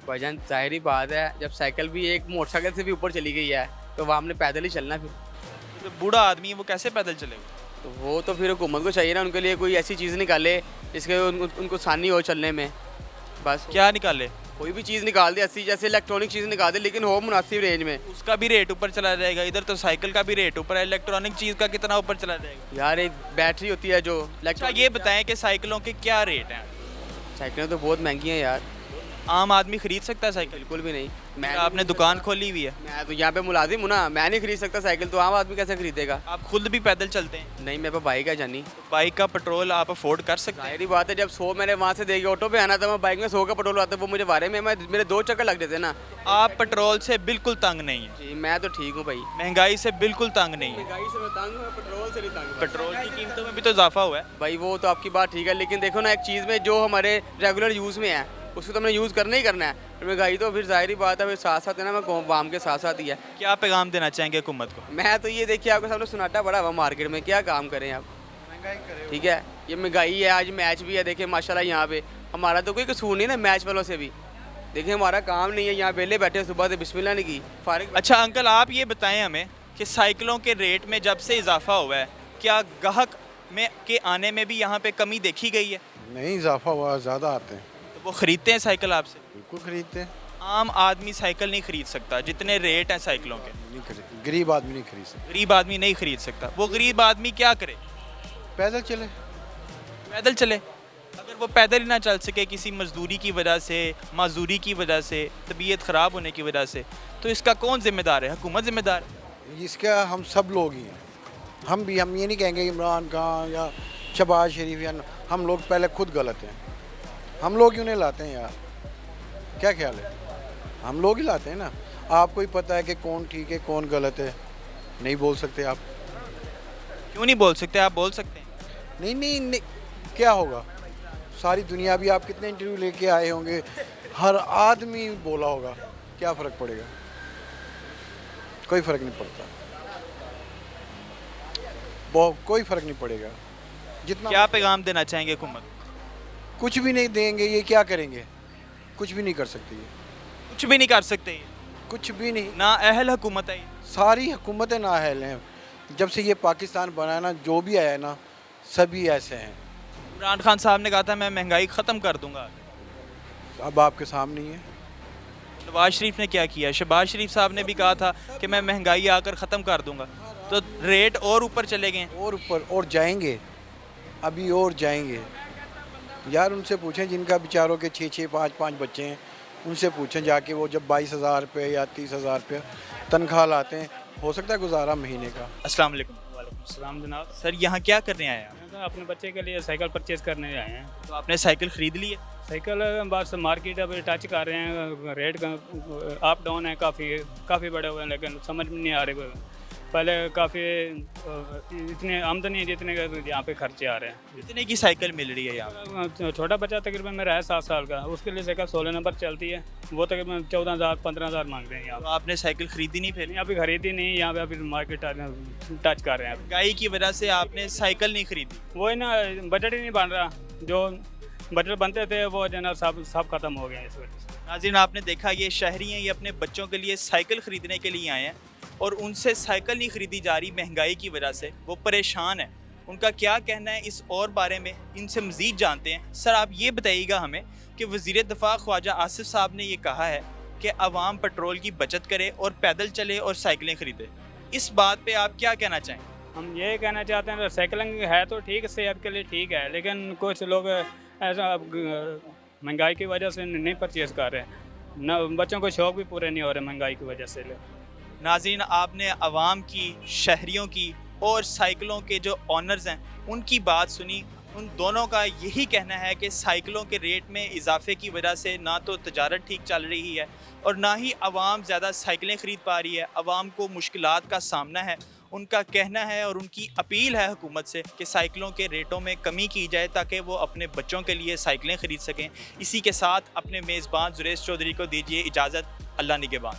भाईजान ज़ाहिर ही बात है, जब साइकिल भी एक मोटरसाइकिल से भी ऊपर चली गई है तो वहाँ हमने पैदल ही चलना फिर। जो बूढ़ा आदमी है वो कैसे पैदल चलेगा? तो वो तो फिर हुकूमत को चाहिए ना, उनके लिए कोई ऐसी चीज़ निकाले जिसके उनको आसानी हो चलने में। बस क्या निकाले? कोई भी चीज़ निकाल दे, ऐसी जैसे इलेक्ट्रॉनिक चीज़ निकाल दे, लेकिन हो मुनासिब रेंज में। उसका भी रेट ऊपर चला जाएगा, इधर तो साइकिल का भी रेट ऊपर है, इलेक्ट्रॉनिक चीज़ का कितना ऊपर चला जाएगा? यार एक बैटरी होती है जो अच्छा ये बताएं कि साइकिलों के क्या रेट हैं? साइकिलें तो बहुत महंगी हैं यार, आम आदमी खरीद सकता है साइकिल? बिल्कुल भी नहीं। मैं आपने दुकान खोली हुई है, मैं तो यहाँ पे मुलाजिम हूँ ना, मैं नहीं खरीद सकता साइकिल, तो आम आदमी कैसे खरीदेगा? आप खुद भी पैदल चलते हैं, नहीं, मेरे पास बाइक है जानी। तो बाइक का पेट्रोल आप अफोर्ड कर सकते हैं? जाहिर बात है, जब 100 मैंने वहाँ से देके ऑटो पे आना था, मैं बाइक में 100 का पेट्रोल आता, वो मुझे बारे में मेरे 2 चक्कर लग जाते ना। आप पेट्रोल से बिल्कुल तंग नहीं है, जी मैं तो ठीक हूँ भाई। महंगाई से बिल्कुल तंग नहीं है, महंगाई से मैं तंग हूँ, पेट्रोल से नहीं तंग। पेट्रोल की कीमतों में भी तो इजाफा हुआ है। भाई वो तो आपकी बात ठीक है, लेकिन देखो ना, एक चीज़ में जो हमारे रेगुलर यूज़ में है उसको तो हमने यूज़ करना ही करना है। फिर महंगाई तो फिर ज़ाहिर ही बात है, फिर साथ साथ है ना, मैं वाम के साथ साथ ही है। क्या पैगाम देना चाहेंगे हुकूमत को? मैं तो ये देखिए, आपके सामने सुनाटा बड़ा हुआ मार्केट में, क्या काम करें आप? ठीक है, ये महंगाई है, आज मैच भी है, देखिए माशाल्लाह यहाँ पे हमारा तो कोई कसूर नहीं ना मैच वालों से भी। देखिए हमारा काम नहीं है, यहाँ वेले बैठे सुबह से बिस्मिल्लाह नहीं की फारिग। अच्छा अंकल आप ये बताएं हमें कि साइकिलों के रेट में जब से इजाफा हुआ है, क्या गाहक में के आने में भी यहाँ पे कमी देखी गई है? नहीं, इजाफा हुआ, ज़्यादा आते हैं, तो वो खरीदते हैं साइकिल आपसे? बिल्कुल खरीदते हैं। आम आदमी साइकिल नहीं खरीद सकता जितने रेट हैं साइकिलों के, नहीं खरीद, गरीब आदमी नहीं खरीद सकता। गरीब आदमी नहीं खरीद सकता। वो गरीब आदमी क्या करे? पैदल चले। पैदल चले। अगर वो पैदल ही ना चल सके किसी मजदूरी की वजह से, माजूरी की वजह से, तबीयत ख़राब होने की वजह से, तो इसका कौन जिम्मेदार है? हुकूमत जिम्मेदार है। इसका हम सब लोग ही हैं। हम ये नहीं कहेंगे इमरान खान या शहबाज शरीफ या हम लोग पहले खुद गलत हैं। हम लोग ही उन्हें लाते हैं यार, क्या ख्याल है? हम लोग ही लाते हैं ना। आपको ही पता है कि कौन ठीक है कौन गलत है, नहीं बोल सकते आप? क्यों नहीं बोल सकते? आप बोल सकते हैं। नहीं, क्या होगा? सारी दुनिया भी, आप कितने इंटरव्यू लेके आए होंगे, हर आदमी बोला होगा, क्या फ़र्क पड़ेगा? कोई फ़र्क नहीं पड़ता, कोई फ़र्क नहीं पड़ेगा। जितना क्या पैगाम देना चाहेंगे हुकूमत? कुछ भी नहीं देंगे, ये क्या करेंगे? कुछ भी नहीं कर सकती ये, कुछ भी नहीं कर सकते ये। कुछ भी नहीं। ना अहल हुकूमत है ये। सारी हुकूमतें नाअहल हैं। जब से ये पाकिस्तान बना है ना, जो भी आया है ना, सभी ऐसे हैं। इमरान खान साहब ने कहा था मैं महंगाई ख़त्म कर दूंगा, अब आपके सामने ही है। शहबाज शरीफ ने क्या किया? शहबाज शरीफ साहब ने भी कहा था कि मैं महंगाई आकर ख़त्म कर दूंगा, तो रेट और ऊपर चले गए। और ऊपर और जाएंगे, अभी और जाएंगे यार। उनसे पूछें जिनका बेचारों के 6-6, 5-5 बच्चे हैं, उनसे पूछें जाके, वो जब 22,000 रुपये या 30,000 रुपये तनख्वाह लाते हैं, हो सकता है गुजारा महीने का। अस्सलाम वालेकुम। सलाम जनाब। सर यहाँ क्या करने आए आप? मैं तो अपने बच्चे के लिए साइकिल परचेज करने आए हैं। तो आपने साइकिल खरीद ली है? साइकिल बस मार्केट अब टच कर रहे हैं, रेट का अप डाउन है, काफ़ी बड़े हुए हैं, लेकिन समझ में नहीं आ रहे। पहले काफ़ी इतने आमदनी है जितने यहाँ पे खर्चे आ रहे हैं। कितने की साइकिल मिल रही है यहाँ? छोटा बच्चा तकरीबन मेरा है 7 साल का, उसके लिए साइकिल 16 नंबर चलती है, वो तकरीबन 14,000 15,000 मांग रहे हैं यहाँ। तो आपने साइकिल खरीदी नहीं फिर? यहाँ पे खरीदी नहीं, यहाँ पे अभी मार्केट टच कर रहे हैं। महंगाई की वजह से आपने साइकिल नहीं खरीदी? वो है ना, बजट ही नहीं बन रहा, जो बजट बनते थे वो जो ना सब ख़त्म हो गया है इस वजह से। नाज़रीन आपने देखा ये शहरी हैं, ये अपने बच्चों के लिए साइकिल ख़रीदने के लिए आए हैं और उनसे साइकिल नहीं ख़रीदी जा रही महंगाई की वजह से। वो परेशान है। उनका क्या कहना है इस और बारे में इनसे मज़ीद जानते हैं। सर आप ये बताइएगा हमें कि वज़ीर दिफ़ा ख्वाजा आसिफ साहब ने ये कहा है कि अवाम पेट्रोल की बचत करे और पैदल चले और साइकिलें ख़रीदे, इस बात पर आप क्या कहना चाहें? हम ये कहना चाहते हैं, साइकिलिंग है तो ठीक, सेहत के लिए ठीक है, लेकिन कुछ लोग ऐसा महंगाई की वजह से नहीं परचेज कर रहे हैं, न बच्चों को शौक़ भी पूरे नहीं हो रहे महंगाई की वजह से। नाज़रीन आपने अवाम की, शहरियों की और साइकिलों के जो ऑनर्स हैं उनकी बात सुनी। उन दोनों का यही कहना है कि साइकिलों के रेट में इजाफे की वजह से ना तो तजारत ठीक चल रही है और ना ही अवाम ज़्यादा साइकिलें ख़रीद पा रही है। अवाम को मुश्किलात का सामना है। उनका कहना है और उनकी अपील है हुकूमत से कि साइकिलों के रेटों में कमी की जाए ताकि वो अपने बच्चों के लिए साइकिलें ख़रीद सकें। इसी के साथ अपने मेज़बान जुरेश चौधरी को दीजिए इजाज़त। अल्लाह निगहबान।